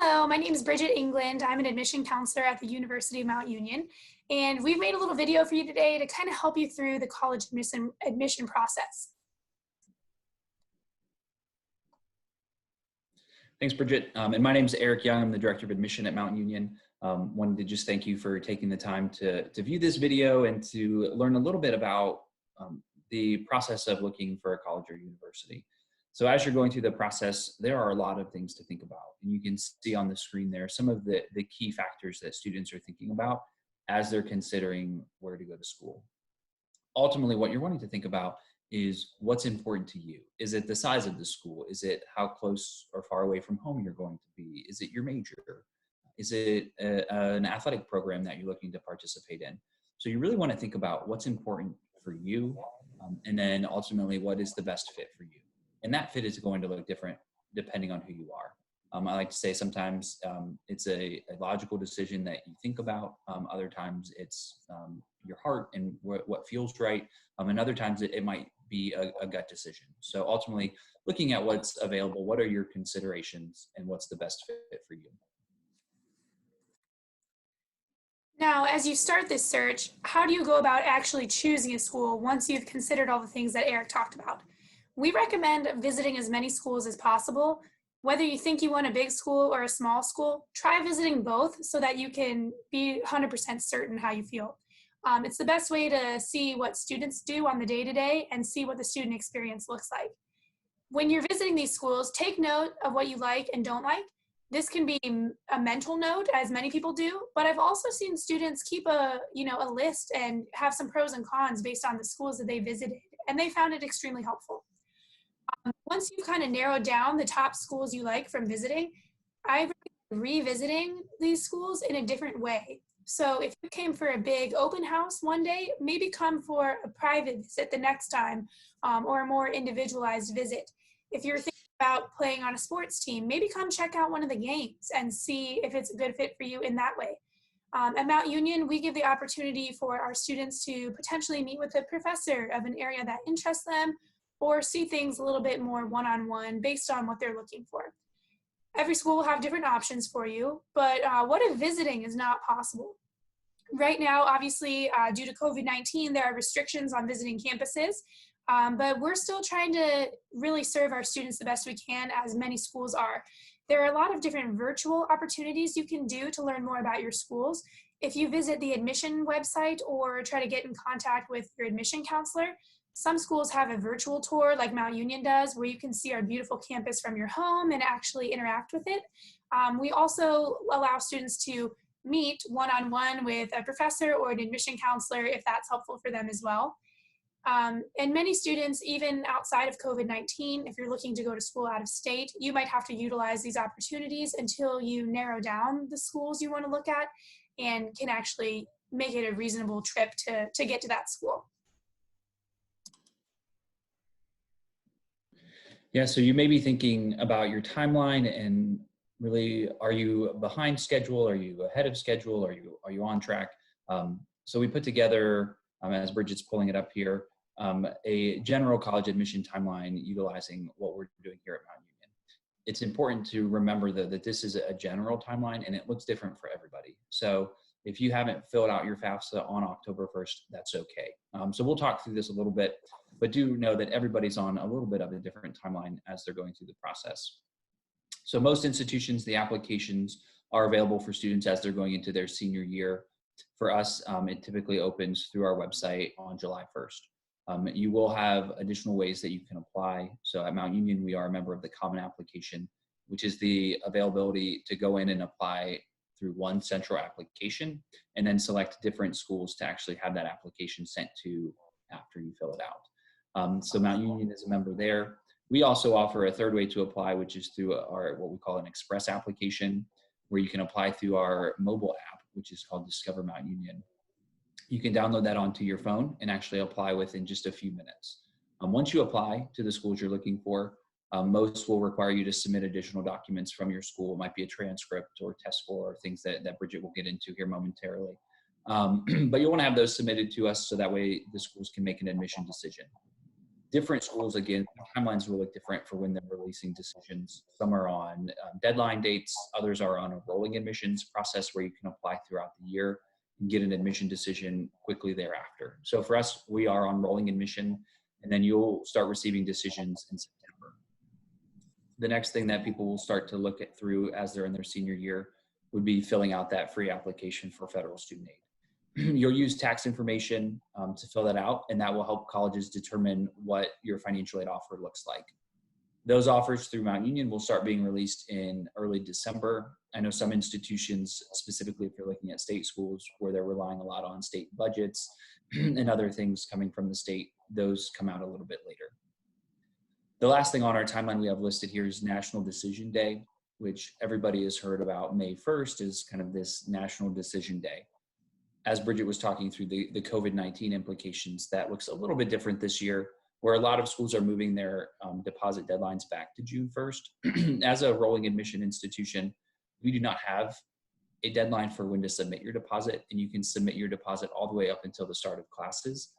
Hello, my name is Bridget England. I'm an admission counselor at the University of Mount Union, and we've made a little video for you today to kind of help you through the college admission process. Thanks, Bridget. And my name is Eric Young. I'm the Director of Admission at Mount Union. Wanted to just thank you for taking the time to view this video and to learn a little bit about the process of looking for a college or university. So as you're going through the process, there are a lot of things to think about. And you can see on the screen there some of the key factors that students are thinking about as they're considering where to go to school. Ultimately, what you're wanting to think about is what's important to you. Is it the size of the school? Is it how close or far away from home you're going to be? Is it your major? Is it an athletic program that you're looking to participate in? So you really want to think about what's important for you, and then ultimately what is the best fit for you. And that fit is going to look different depending on who you are. I like to say sometimes it's a logical decision that you think about. Other times it's your heart and what feels right. And other times it might be a gut decision. So ultimately looking at what's available, what are your considerations, and what's the best fit for you. Now, as you start this search, how do you go about actually choosing a school once you've considered all the things that Eric talked about? We recommend visiting as many schools as possible. Whether you think you want a big school or a small school, try visiting both so that you can be 100% certain how you feel. It's the best way to see what students do on the day-to-day and see what the student experience looks like. When you're visiting these schools, take note of what you like and don't like. This can be a mental note, as many people do, but I've also seen students keep a list and have some pros and cons based on the schools that they visited, and they found it extremely helpful. Once you've kind of narrowed down the top schools you like from visiting, I recommend revisiting these schools in a different way. So if you came for a big open house one day, maybe come for a private visit the next time, or a more individualized visit. If you're thinking about playing on a sports team, maybe come check out one of the games and see if it's a good fit for you in that way. At Mount Union, we give the opportunity for our students to potentially meet with a professor of an area that interests them, or see things a little bit more one-on-one based on what they're looking for. Every school will have different options for you, but what if visiting is not possible? Right now, obviously, due to COVID-19, there are restrictions on visiting campuses, but we're still trying to really serve our students the best we can, as many schools are. There are a lot of different virtual opportunities you can do to learn more about your schools. If you visit the admission website or try to get in contact with your admission counselor, some schools have a virtual tour like Mount Union does, where you can see our beautiful campus from your home and actually interact with it. We also allow students to meet one-on-one with a professor or an admission counselor if that's helpful for them as well. And many students, even outside of COVID-19, if you're looking to go to school out of state, you might have to utilize these opportunities until you narrow down the schools you want to look at and can actually make it a reasonable trip to get to that school. Yeah, so you may be thinking about your timeline and really, are you behind schedule? Are you ahead of schedule? Are you on track? So we put together, as Bridget's pulling it up here, a general college admission timeline utilizing what we're doing here at Mount Union. It's important to remember that this is a general timeline and it looks different for everybody. So if you haven't filled out your FAFSA on October 1st, that's okay. So we'll talk through this a little bit, but do know that everybody's on a little bit of a different timeline as they're going through the process. So most institutions, the applications are available for students as they're going into their senior year. For us, it typically opens through our website on July 1st. You will have additional ways that you can apply. So at Mount Union, we are a member of the Common Application, which is the availability to go in and apply through one central application and then select different schools to actually have that application sent to after you fill it out. So Mount Union is a member there. We also offer a third way to apply, which is through our what we call an express application, where you can apply through our mobile app, which is called Discover Mount Union. You can download that onto your phone and actually apply within just a few minutes. Once you apply to the schools you're looking for, most will require you to submit additional documents from your school. It might be a transcript or test score or things that Bridget will get into here momentarily. But you'll want to have those submitted to us so that way the schools can make an admission decision. Different schools, again, timelines will look different for when they're releasing decisions. Some are on deadline dates, others are on a rolling admissions process where you can apply throughout the year and get an admission decision quickly thereafter. So for us, we are on rolling admission, and then you'll start receiving decisions in September. The next thing that people will start to look at through as they're in their senior year would be filling out that free application for federal student aid. You'll use tax information to fill that out, and that will help colleges determine what your financial aid offer looks like. Those offers through Mount Union will start being released in early December. I know some institutions, specifically if you're looking at state schools where they're relying a lot on state budgets and other things coming from the state, those come out a little bit later. The last thing on our timeline we have listed here is National Decision Day, which everybody has heard about. May 1st is kind of this National Decision Day. As Bridget was talking through the COVID-19 implications, that looks a little bit different this year, where a lot of schools are moving their deposit deadlines back to June 1st. As a rolling admission institution, we do not have a deadline for when to submit your deposit, and you can submit your deposit all the way up until the start of classes.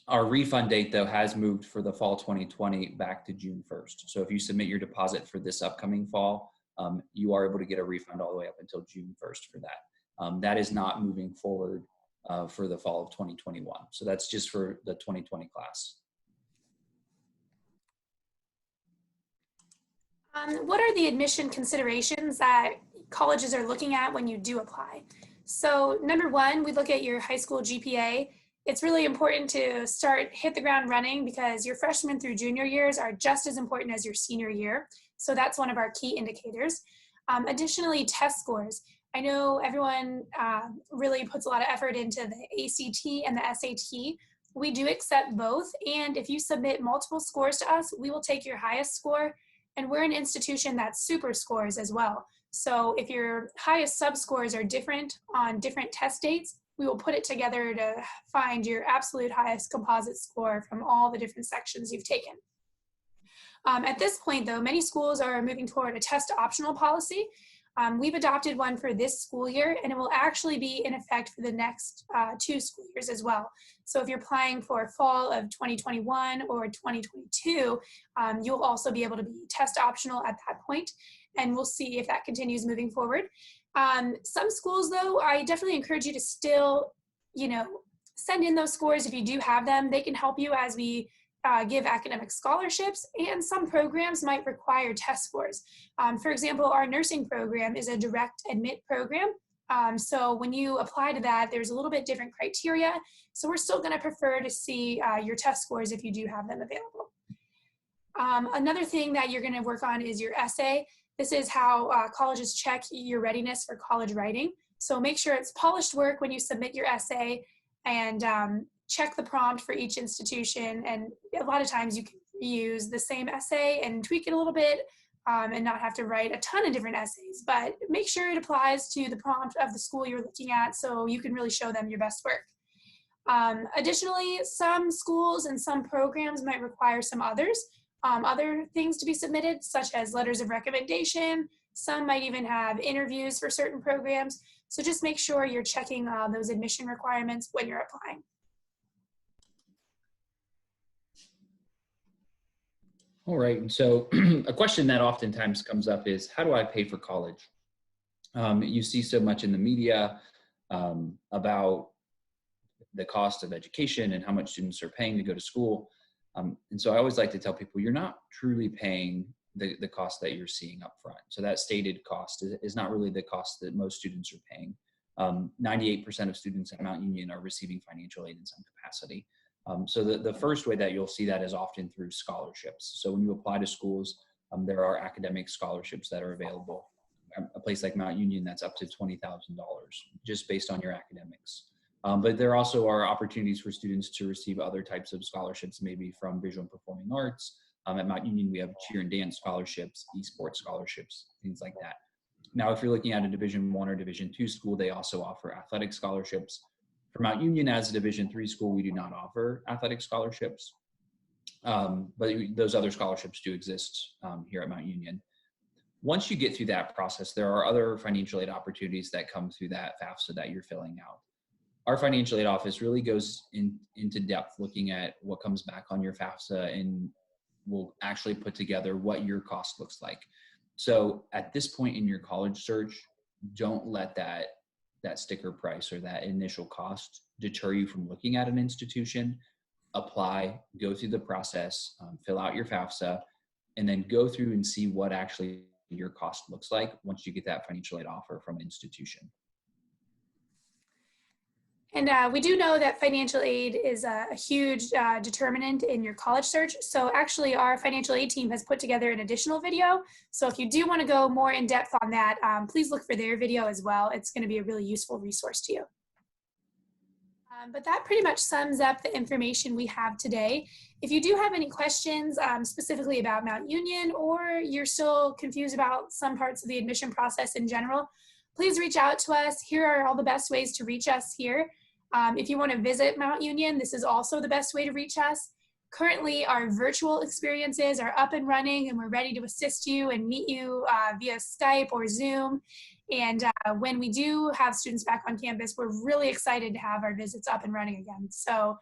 Our refund date, though, has moved for the fall 2020 back to June 1st. So if you submit your deposit for this upcoming fall, you are able to get a refund all the way up until June 1st for that. That is not moving forward for the fall of 2021. So that's just for the 2020 class. What are the admission considerations that colleges are looking at when you do apply? So number one, we look at your high school GPA. It's really important to hit the ground running because your freshman through junior years are just as important as your senior year. So that's one of our key indicators. Additionally, test scores. I know everyone really puts a lot of effort into the ACT and the SAT. We do accept both, and if you submit multiple scores to us, we will take your highest score, and we're an institution that super scores as well. So if your highest sub-scores are different on different test dates, we will put it together to find your absolute highest composite score from all the different sections you've taken. At this point, though, many schools are moving toward a test optional policy. We've adopted one for this school year, and it will actually be in effect for the next 2 school years as well. So if you're applying for fall of 2021 or 2022, you'll also be able to be test optional at that point, and we'll see if that continues moving forward. Some schools, though, I definitely encourage you to still, send in those scores if you do have them. They can help you as we give academic scholarships, and some programs might require test scores. For example, our nursing program is a direct admit program. So when you apply to that, there's a little bit different criteria. So we're still going to prefer to see your test scores if you do have them available. Another thing that you're going to work on is your essay. This is how colleges check your readiness for college writing. So make sure it's polished work when you submit your essay, and check the prompt for each institution. And a lot of times you can use the same essay and tweak it a little bit and not have to write a ton of different essays, but make sure it applies to the prompt of the school you're looking at so you can really show them your best work. Additionally, some schools and some programs might require some other things to be submitted, such as letters of recommendation. Some might even have interviews for certain programs. So just make sure you're checking those admission requirements when you're applying. All right, and so a question that oftentimes comes up is, how do I pay for college? You see so much in the media about the cost of education and how much students are paying to go to school. And so I always like to tell people, you're not truly paying the cost that you're seeing up front. So that stated cost is not really the cost that most students are paying. 98% of students at Mount Union are receiving financial aid in some capacity. So the first way that you'll see that is often through scholarships. So when you apply to schools, there are academic scholarships that are available. A place like Mount Union, that's up to $20,000 just based on your academics. But there also are opportunities for students to receive other types of scholarships, maybe from visual and performing arts. At Mount Union, we have cheer and dance scholarships, esports scholarships, things like that. Now, if you're looking at a Division I or Division II school, they also offer athletic scholarships. For Mount Union, as a Division III school, we do not offer athletic scholarships, but those other scholarships do exist here at Mount Union. Once you get through that process, there are other financial aid opportunities that come through that FAFSA that you're filling out. our financial aid office really goes into depth looking at what comes back on your FAFSA, and will actually put together what your cost looks like. So at this point in your college search, don't let that sticker price or that initial cost deter you from looking at an institution. Apply, go through the process, fill out your FAFSA, and then go through and see what actually your cost looks like once you get that financial aid offer from an institution. And we do know that financial aid is a huge determinant in your college search. So actually our financial aid team has put together an additional video. So if you do want to go more in depth on that, please look for their video as well. It's going to be a really useful resource to you. But that pretty much sums up the information we have today. If you do have any questions specifically about Mount Union, or you're still confused about some parts of the admission process in general, please reach out to us. Here are all the best ways to reach us here. If you want to visit Mount Union, this is also the best way to reach us. Currently, our virtual experiences are up and running, and we're ready to assist you and meet you via Skype or Zoom. And when we do have students back on campus, we're really excited to have our visits up and running again. So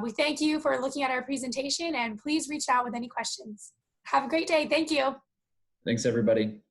we thank you for looking at our presentation, and please reach out with any questions. Have a great day. Thank you. Thanks, everybody.